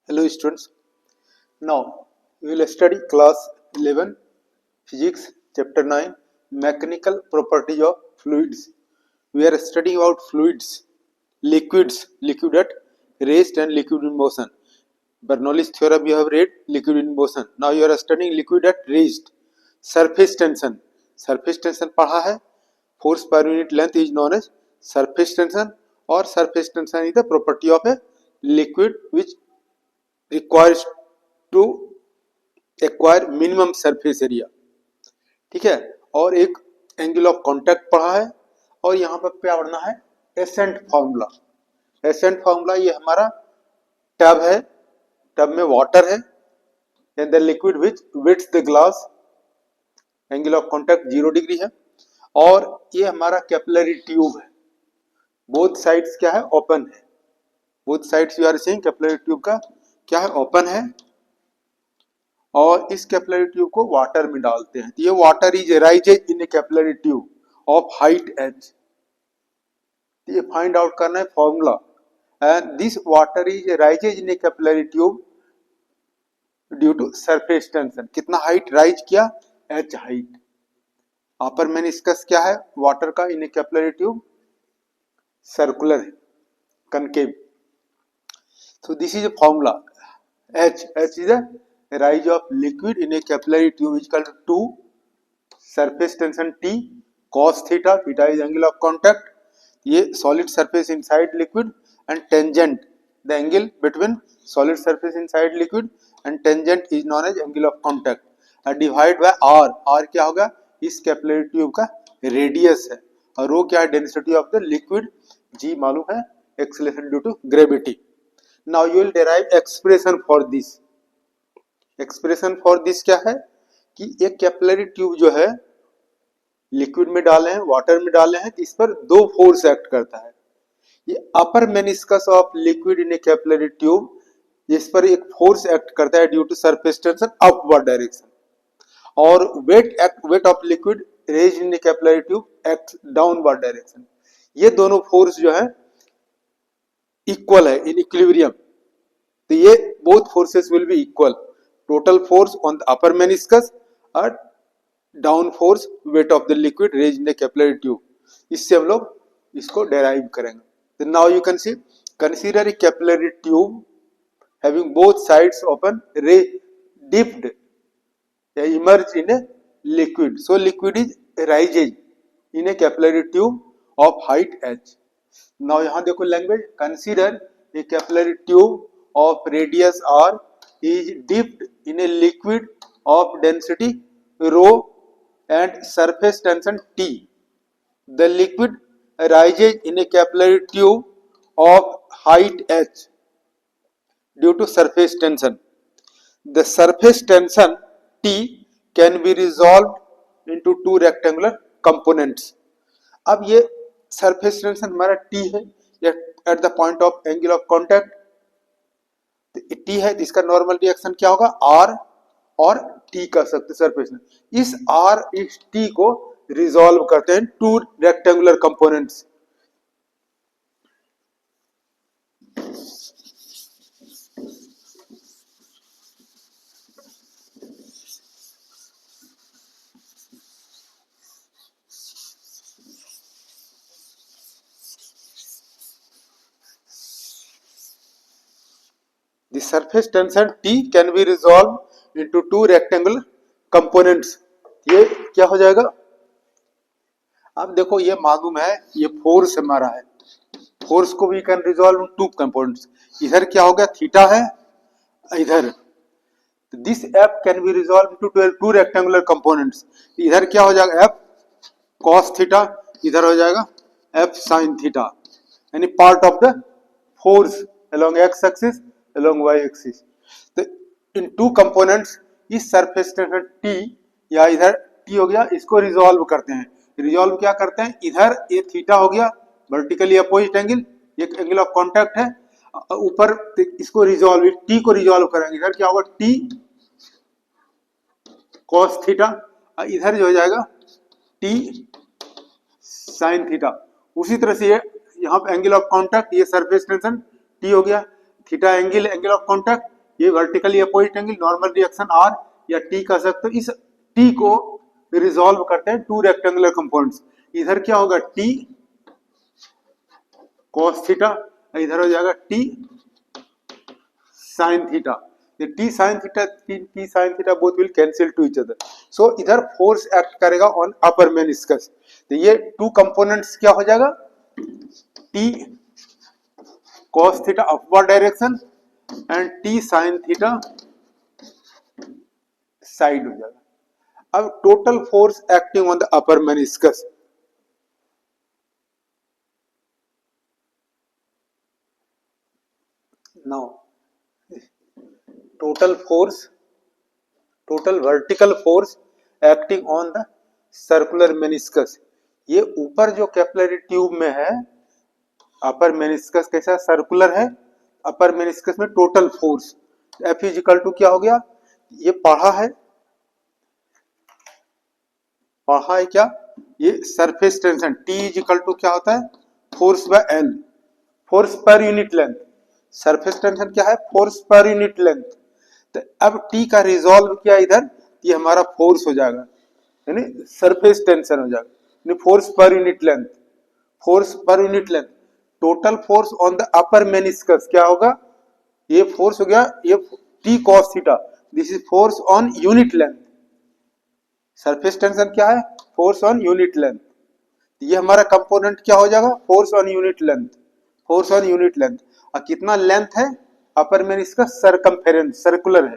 Hello students, now we will study class 11 physics chapter 9 mechanical properties of fluids. We are studying about fluids, liquid at rest and liquid in motion. Bernoulli's theorem you have read, liquid in motion. Now you are studying liquid at rest. Surface tension पढ़ा है. Force per unit length is known as surface tension, or surface tension is the property of a liquid which requires to acquire minimum surface area. ठीक है. और एक angle of contact पढ़ा है. और यहाँ पर क्या पढ़ना है? Accent formula. एसेंट फार्मूला ये हमारा टब है. टब में वाटर है and the liquid which wets the glass. Angle of contact 0 degree है. और ये हमारा कैपिलरी ट्यूब है. बोथ साइड्स क्या है? ओपन है. Both sides you are seeing capillary tube का क्या है? ओपन है. और इस कैपिलरी ट्यूब को वाटर में डालते हैं. ये water is rises in a capillary tube of height h. ये फाइंड आउट करना है formula. And this water is rises in a capillary tube due to surface tension. कितना हाइट राइज किया? h height. अपर मेनिस्कस क्या है water का in a capillary tube? Circular है, concave. So this is a formula. H is a rise of liquid in a capillary tube is equal to 2 surface tension T cos theta. Theta is angle of contact. ये solid surface inside liquid and tangent. The angle between solid surface inside liquid and tangent is known as angle of contact. Divided by R. R क्या होगा? इस capillary tube का radius है. और रो क्या है? Density of the liquid. G मालूम है, acceleration due to gravity. Now you will derive expression for this. Expression for this क्या है कि एक कैपिलरी ट्यूब जो है लिक्विड में डाले हैं, वाटर में डाले हैं, इस पर दो फोर्स एक्ट करता है. ये upper meniscus of liquid in a capillary tube, इस पर एक फोर्स एक्ट करता है due to surface tension upward direction. और weight of liquid raised in a capillary tube act downward direction. ये दोनों फोर्स जो है इक्वल है, इन इक्विलिब्रियम. तो ये both forces will be equal. Total force on the upper meniscus और down force weight of the liquid raised in the capillary tube. इससे हम लोग इसको डेराइव करेंगे. तो now you can see consider a capillary tube having both sides open, रे dipped या immerse in a liquid. So liquid is rises in a capillary tube of height h. Now यहां देखो language. Consider a capillary tube of radius r is dipped in a liquid of density rho and surface tension T. The liquid rises in a capillary tube of height h due to surface tension. The surface tension T can be resolved into two rectangular components. अब ये surface tension हमारा T है at the point of angle of contact. T है, इसका normal reaction क्या होगा? R और T का सकते सरफेस. इस R इस T को रिजॉल्व करते हैं two rectangular components. The surface tension T can be resolved into two rectangular components. ये क्या हो जाएगा? अब देखो ये मालूम है, ये फोर्स हमारा है. फोर्स को भी can resolve in two components. इधर क्या हो गया? थीटा है इधर. This F can be resolve into two rectangular components. इधर क्या हो जाएगा? F cos थीटा, इधर हो जाएगा F sin थीटा. यानी part of the force along x axis along y axis. तो इन टू कंपोनेंट्स इस सरफेस टेंशन T या इधर T हो गया, इसको रिजॉल्व करते हैं. रिजॉल्व क्या करते हैं? इधर ये थीटा हो गया वर्टिकली अपोजिट एंगल, एक एंगल ऑफ कांटेक्ट है ऊपर, इसको रिजॉल्व T को रिजॉल्व करेंगे. इधर क्या होगा? T cos थीटा, इधर जो हो जाएगा T sin थीटा. उसी तरह से यहाँ पे एंगल ऑफ कांटेक्ट, ये सरफेस टेंशन T हो गया, थीटा एंगल ऑफ कांटेक्ट, ये vertically opposite angle normal reaction R या टी कह सकते हो। इस टी को रिजॉल्व करते हैं टू रेक्टेंगुलर कंपाउंड्स। इधर क्या होगा टी कॉस थीटा, इधर हो जाएगा T sine theta. T sine theta both will cancel to each other. So इधर फोर्स एक्ट करेगा ऑन अपर मेनिस्कस। तो ये टू कंपोनेंट्स क्या हो जाएगा, T cos theta upward direction and T sine theta side हो जाएगा। अब total force acting on the upper meniscus, now total vertical force acting on the circular meniscus. ये ऊपर जो कैपिलरी ट्यूब में है, अपर मेनिस्कस कैसा सर्कुलर है, अपर मेनिस्कस में total force F is equal to क्या हो गया, ये पढ़ा है क्या, ये surface tension T is equal to क्या होता है, फोर्स बाय L, फोर्स पर यूनिट लेंथ। सरफेस टेंशन क्या है, फोर्स पर यूनिट लेंथ। तो अब T का रिजॉल्व किया इधर, ये हमारा फोर्स हो जाएगा, यानी सरफेस टेंशन हो जाएगा, यानी फोर्स पर यूनिट लेंथ, फोर्स पर unit length. Total force on the upper meniscus क्या होगा, ये फोर्स हो गया, ये T cos theta, this is force on unit length. Surface tension क्या है, फोर्स ऑन यूनिट लेंथ। ये हमारा कंपोनेंट क्या हो जाएगा, force on unit length, force on unit length. और कितना लेंथ है अपर मेनिस्कस, सरकमफेरेंस, सर्कुलर है,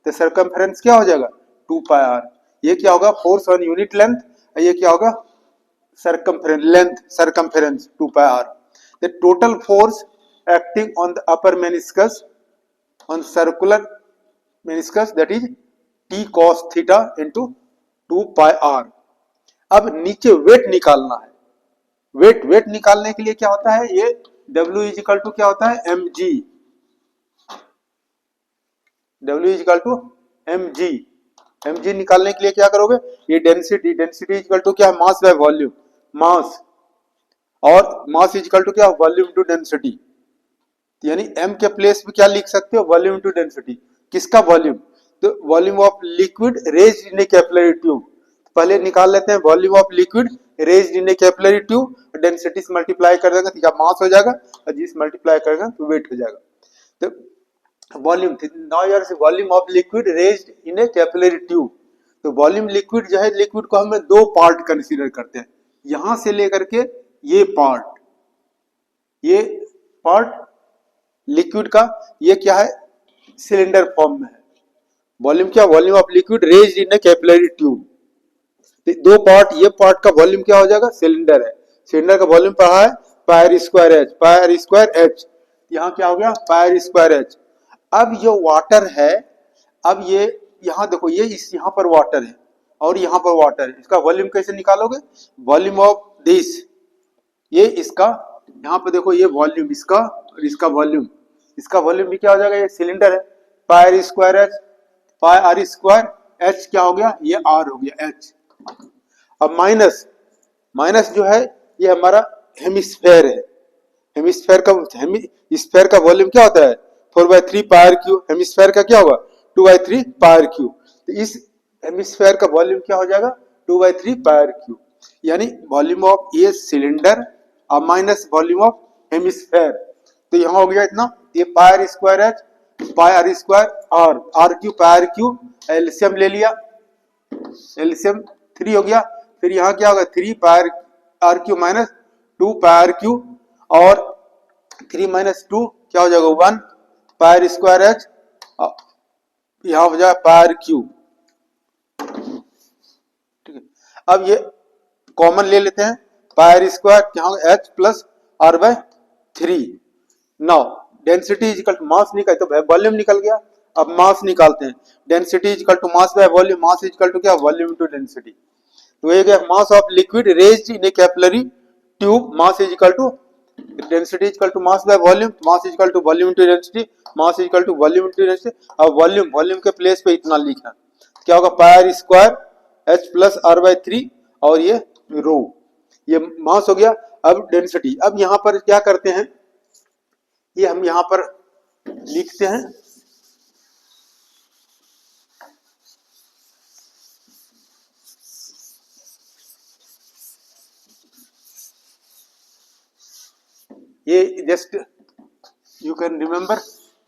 तो सरकमफेरेंस क्या हो जाएगा 2 पाई आर। ये क्या होगा फोर्स ऑन यूनिट लेंथ, ये क्या होगा circumference length, circumference 2 pi R. The total force acting on the upper meniscus on circular meniscus that is T cos theta into 2 pi R. अब नीचे वेट निकालना है, वेट निकालने के लिए क्या होता है, ये W इजिकल टू क्या होता है mg, W is equal to mg निकालने के लिए क्या करोगे, ये डेंसिटी इजिकल टू क्या है, मास बाय वॉल्यूम, मास, और मास इजिकल टू क्या, वॉल्यूम टू डेंसिटी। यानी m के प्लेस में क्या लिख सकते हो, वॉल्यूम टू डेंसिटी। किसका वॉल्यूम, तो volume of liquid raised in a capillary tube. पहले निकाल लेते हैं volume of liquid raised in a capillary tube, density से मल्टीप्लाई कर देंगे तो क्या मास हो जाएगा, और जिस मल्टीप्लाई करेंगे तो वेट हो जाएगा। तो वॉल्यूम, नाउ यार volume of liquid raised in a capillary tube. तो वॉल्यूम लिक्विड जो है, लिक्विड को हम दो पार्ट कंसीडर करते हैं, यहां से लेकर के ये पार्ट लिक्विड का, ये क्या है सिलेंडर फॉर्म में है। वॉल्यूम क्या, volume of liquid raised in a capillary tube. दो पार्ट, ये पार्ट का वॉल्यूम क्या हो जाएगा, सिलेंडर है, सिलेंडर का वॉल्यूम पढ़ा है पाई स्क्वायर एच, यहाँ क्या हो गया पाई स्क्वायर एच। अब जो वाटर है, अब ये यहाँ देखो, ये इस यहाँ पर वाटर है और यहाँ पर वाटर है, इसका वॉल्यूम कैसे निकालोगे, वॉल्यूम ऑफ दिस, ये इसका यहाँ पे देखो, ये वॉल्यूम इसका और इसका वॉल्यूम भी क्या हो जाएगा, ये सिलेंडर है, pi square H, pi R square H क्या हो गया, ये आर हो गया एच। अब माइनस जो है, ये हमारा हेमिस्फेयर है, हेमिस्फेयर का वॉल्यूम क्या होता है 4/3 पाई आर क्यू, हेमिस्फेयर का क्या होगा 2/3 पाई आर क्यू। तो इस हेमिस्फेयर का वॉल्यूम क्या हो जाएगा 2/3 पाई आर क्यू, यानी वॉल्यूम ऑफ ये सिलेंडर और माइनस वॉल्यूम ऑफ हेमिस्फेयर। तो यहाँ हो गया इतना, ये pi R square H, pi R square R cube, pi R cube, LCM ले लिया, एलसीएम 3 हो गया। फिर यहाँ क्या होगा 3 pi R cube minus 2 pi R cube, और 3 माइनस 2 क्या हो जाएगा 1 पाई आर स्क्वायर एच, यहाँ हो जाएगा पाई आर क्यू। ठीक है, अब ये कॉमन ले लेते हैं, पाई आर स्क्वायर क्या होगा H plus R by 3। Now density equal to mass निकल, तो वॉल्यूम निकल गया। अब मास निकालते हैं, density equal to mass by volume, mass equal to क्या वॉल्यूम टू डेंसिटी। तो ये गया mass of liquid raised in a capillary tube, mass equal to density equal to mass by volume, mass equal to volume to density, mass equal to volume to density. अब volume के place पे इतना लिखना, क्या होगा pi R square H plus R by 3, और ये रो, ये मास हो गया। अब डेंसिटी, अब यहाँ पर क्या करते हैं, ये हम यहाँ पर लिखते हैं ये just you can remember,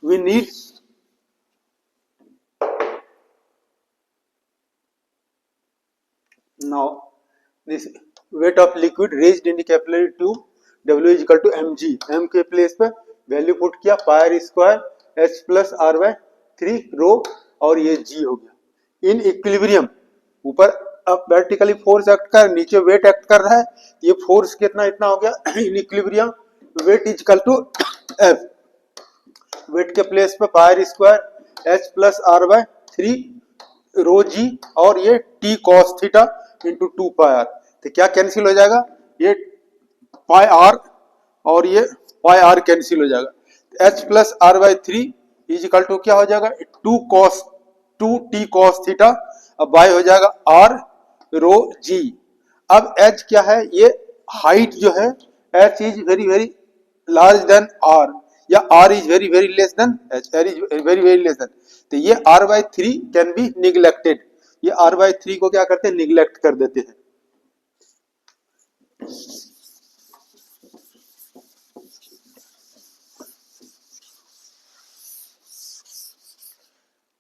we need now this weight of liquid raised in the capillary tube W is equal to mg, m के प्लेस पे वैल्यू पुट किया pi R square h plus R by 3 rho और ये g हो गया in equilibrium. ऊपर अब vertically force act कर, नीचे वेट एक्ट कर रहा है, ये फोर्स कितना इतना हो गया in equilibrium. Weight is equal to f, weight के प्लेस पे pi R square h plus R by 3 rho G और ये t cos theta into 2 pi R. तो क्या कैंसिल हो जाएगा, ये पाई आर और ये पाई आर कैंसिल हो जाएगा। h plus R by 3 is equal to क्या हो जाएगा 2 t cos थीटा, अब बाय हो जाएगा r रो जी। अब h क्या है, ये हाइट जो है h is very very large than r या r is very very less than h, r is very very less than. तो ये r by 3 can be neglected, ये r बाय 3 को क्या करते हैं निगलेक्ट कर देते हैं।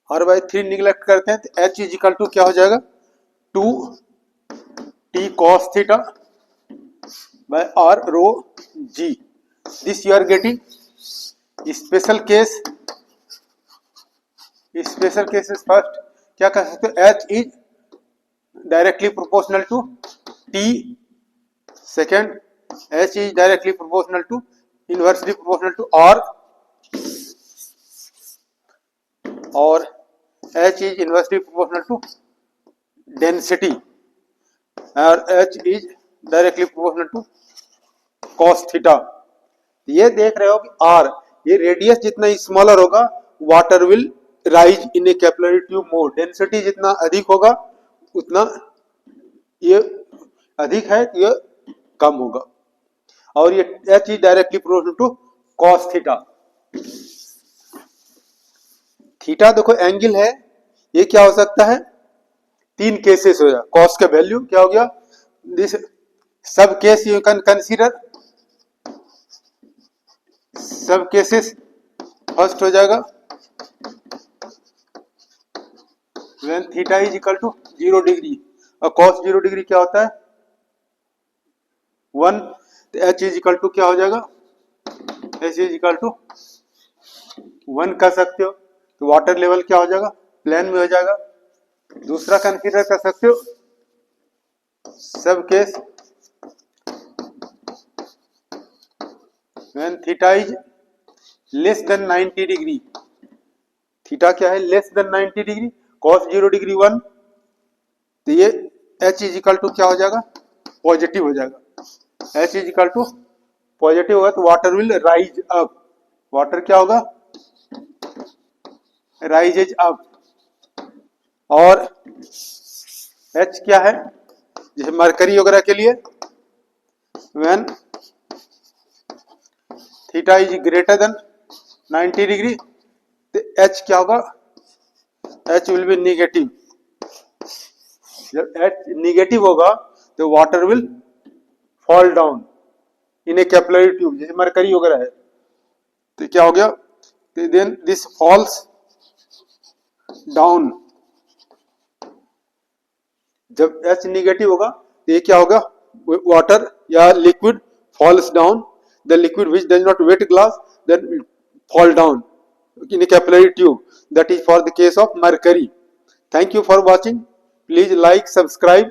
r बाय 3 निगलेक्ट करते हैं तो h इज इक्वल टू क्या हो जाएगा 2 t cos theta by r rho g। This you are getting special case, special cases first क्या कर सकते हो, h is directly proportional to t, second h is directly proportional to inversely proportional to r और h is inversely proportional to density और h is directly proportional to cos theta. ये देख रहे हो कि r, ये रेडियस जितना smaller होगा water will rise in a capillary tube more, density जितना अधिक होगा उतना ये अधिक है, ये कम होगा और ये h is directly proportional to cos theta. Theta देखो एंगल है, ये क्या हो सकता है, तीन केसेस हो जाए। cos का वैल्यू क्या हो गया, this sub case you can consider, sub cases first हो जाएगा when theta is equal to 0 degree और cos 0 डिग्री क्या होता है 1, तो h इज इक्वल टू क्या हो जाएगा, h इज इक्वल टू 1 कर सकते हो, तो वाटर लेवल क्या हो जाएगा प्लेन में हो जाएगा। दूसरा कंसीडर कर सकते हो सब case when theta is less than 90 degree, theta क्या है less than 90 degree, cos 0 degree 1, तो ये h इज इक्वल टू क्या हो जाएगा पॉजिटिव हो जाएगा। h is equal to positive होगा तो water will rise up, water क्या होगा राइजेज अप, और h क्या है जैसे मरकरी वगैरह के लिए when theta is greater than 90 degree, तो h क्या होगा h विल बी निगेटिव। जब h निगेटिव होगा तो water will fall down in a capillary tube, जैसे मरकरी वगैरह है, तो क्या हो गया, तो देन दिस फॉल्स डाउन। जब h निगेटिव होगा तो ये क्या होगा वाटर या liquid falls down, the liquid which does not wet glass then fall down in a capillary tube, that is for the case of mercury. Thank you for watching. Please like, subscribe